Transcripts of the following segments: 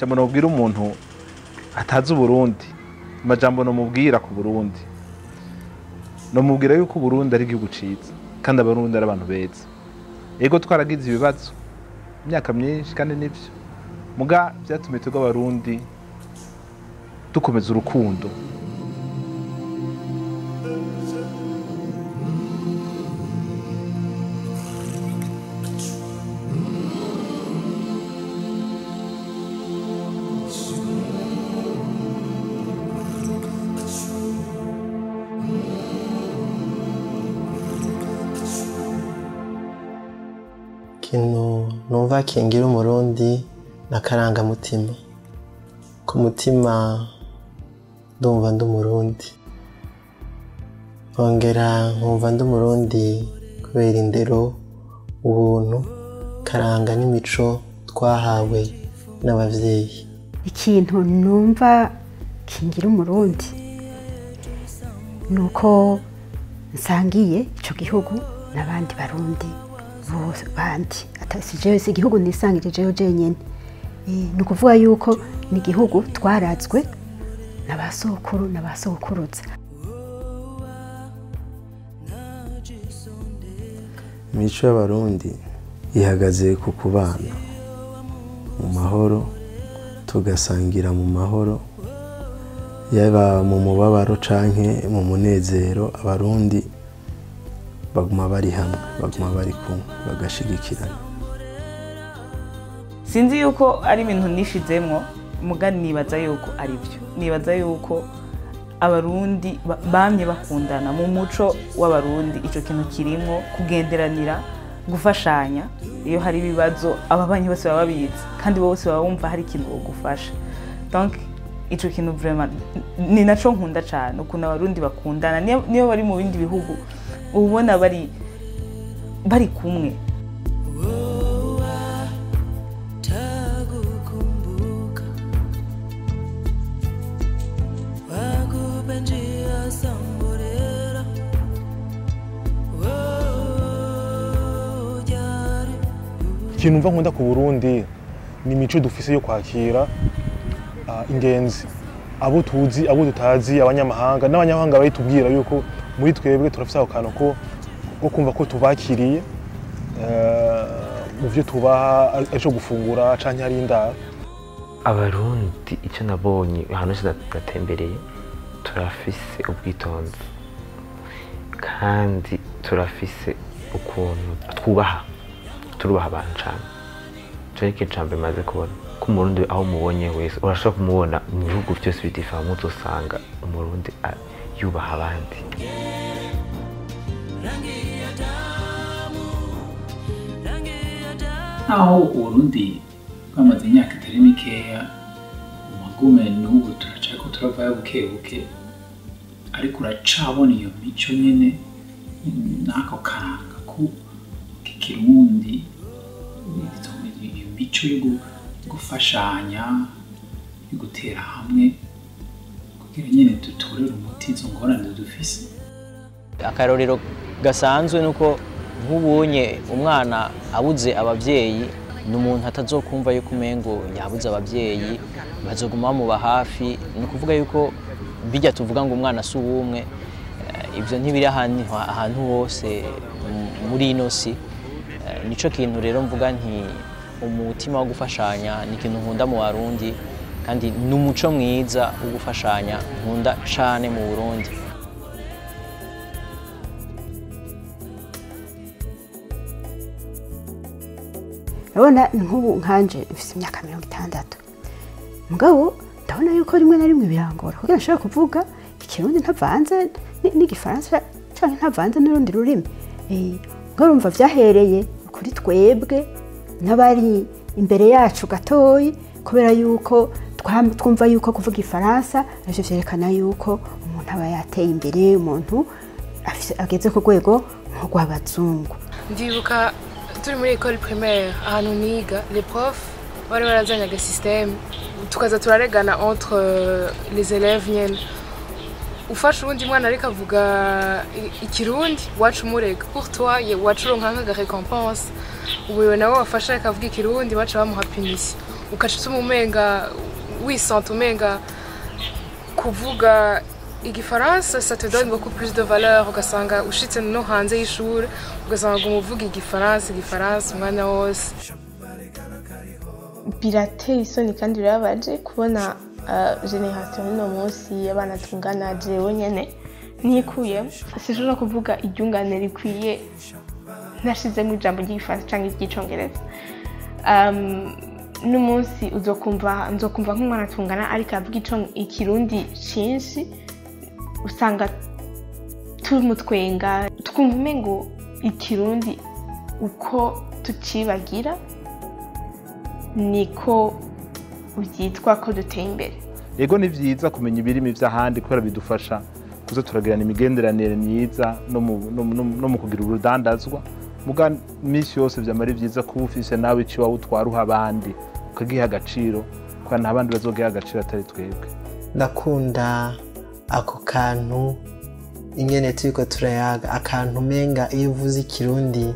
cyangwa nobwira umuntu atazi Burundi amajambo no mubwira ku Burundi no mubwira yuko Burundi ari igihugu ciza kandi abarundi ari abantu beza ego twaragize ibibazo imyaka myinshi kandi nivyo muga byatumye twebwe abarundi dukomeza urukundo ikintu numva kingira umurundi n'akarangamutima ku mutima ndumva ndi umurundi nkongera nkumva ndi umurundi kubera indero ubuntu karanga n'imico twahawe n'abavyeyi ikintu numva kingira umurundi nuko nsangiye ico gihugu n'abandi barundi bose bandi atasije igihugu nisangije jewe jenyene ni ukuvuga yuko ni igihugu twarazwe n'abasokuru n'abasokuruza. Imico y'abarundi ihagaze ku kubana mu mahoro tugasangira mu mahoro yaba mu mubabaro canke mu munezero abarundi baguma bari hamwe baguma bari kumwe bagashigikirana. Sinzi yuko ari ibintu nishizemwo mugani nibaza yuko ari byo nibaza yuko abarundi bamye bakundana mu muco w'abarundi ico kintu kirimo kugenderanira gufashanya iyo hari ibibazo ababanyi bose baba babizi kandi bose baba bumva hari ikintu gufasha. Donc ico kintu vraiment ni naco nkunda cyane ukuntu abarundi bakundana niyo bari mu bindi bihugu ubona bari kumwe. Ikintu mva nkunda ku Burundi ni imico dufise yo kwakira ingenzi abo tuzi abo tutazi abanyamahanga n'abanyamahanga bayitubwira yuko muri twebwe turafise ako kantu ko kumva ko tubakiriye mu byo tubaha arico gufungura canke hari indaro. Abarundi icyo nabonye ahantu hose natembereye turafise ubwitonzi kandi turafise ukuntu turubaha abantu cyane. Cyo ni ikintu cyambere maze kubona ko umurundi aho mubonye wese urashobora kumubona mu bihugu byose bidifamu uzosanga umurundi yubaha abandi. Aho Uburundi bamaze imyaka itari mikeya mu magume n'ubu turacako turavayo bukebuke ariko uracabona iyo mico nyene n'ako karanga ko k'ikirundi iyo mico yo gufashanya yo gutera hamwe kugira nyene dutorere umuti izo ngorane dufise. Akarorero gasanzwe nuko nk'ubunye umwana abuze abavyeyi n'umuntu atazokumva yuko umengo yabuze abavyeyi bazoguma bamuba hafi. Ni ukuvuga yuko bijya tuvuga ngo umwana si uwumwe ibyo ntibiri ahantu hose muri ino si. Nico kintu rero mvuga nti umutima wo gufashanya ni ikintu nkunda mu Barundi kandi n'umuco mwiza wo gufashanya nkunda cane mu Burundi. Urabona nk'ubu nkanje mfite imyaka 60 mugabo ndabona yuko rimwe na rimwe birangora kugira nshaka kuvuga ikirundi ntavanze n'igifaransa cyangwa ntavanze n'urundi rurimi. Urumva vyahereye kuri twebwe n'abari imbere yacu gatoyi kubera yuko twumva yuko kuvuga ifaransa navyo vyerekana yuko umuntu aba yateye imbere umuntu ageze ku rwego nk'urw'abazungu. Ndibuka turi muri école primaire ahantu niga les profs bari barazanye aga système tukaza turaregana entre les élèves nyene ufasha ubundi mwana ariko avuga ikirundi wacu murega pour toi ye wacu ronka nka récompense ubuyo nawe wafasha akavuga ikirundi wacu bamuha punition ukaca utuma umenga wisanta umenga kuvuga igifaransa ça te donne beaucoup plus de valeur ugasanga ushitse no hanze y'ishuri ugasanga umuvuga igifaransa umwana wose. Birateye isoni kandi birabaje kubona generation y'uno munsi abana tungana jewe nyene nikuye sinshobora kuvuga iryungane rikwiye ntashizemo ijambo ry'igifaransa cyangwa iry'icongereza. N'umunsi nzokumva nk'umwana tungana ariko avuga ikirundi cinshi usanga turi mutwenga twumva umengo ikirundi uko tucibagira niko ubyitwa ko duteye imbere. Yego ni vyiza kumenya ibirimi vy'ahandi kubera bidufasha kuza turagirana imigenderanire myiza no mu kugira urudandazwa muga misi yose vyamari vyiza kuba ufise nawe ici wawe utwaruha abandi ukagiha agaciro kandi abandi bazogiha agaciro atari twebwe. Ndakunda ako kantu ingene turiko turayaga akantu umenga iyo uvuze ikirundi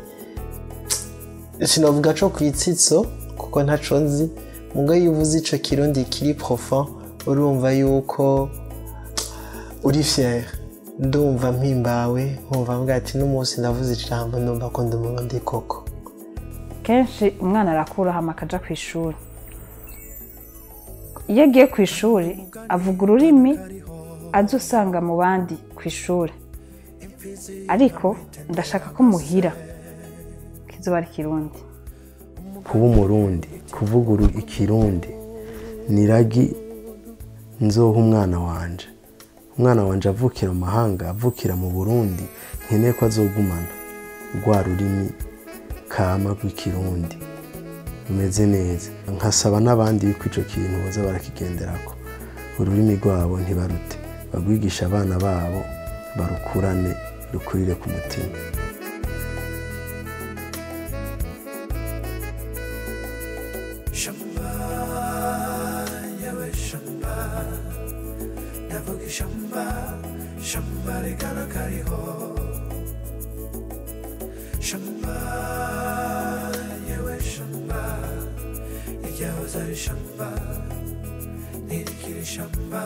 sinovuga co kwitsitso kuko ntaco nzi muga iyo uvuze ico kirundi kiri profond urumva yuko uri fier. Ndumva mpimbawe nkumva mbwa ati n'umunsi ndavuze ijambo ndumva ko ndi umurundi koko. Kenshi umwana arakura hama akaja kw'ishuri, iyo agiye kw'ishuri avuga ururimi azosanga mu bandi kw'ishuri, ariko ndashaka ko muhira kizoba ari Kirundi. Kuba umurundi kuvuga ikirundi niragi nzoha umwana wanje avukira mu mahanga avukira mu Burundi nkeneye ko azogumana rwa rurimi kama rw'ikirundi umeze neza. Nkasaba n'abandi yuko ico kintu boza barakigenderako ururimi rwabo ntibarute bagwigisha abana babo barukurane rukurire ku mutima. Shamba rigana kariho shamba yewe shamba iryahoze ari shamba ntirikiri shamba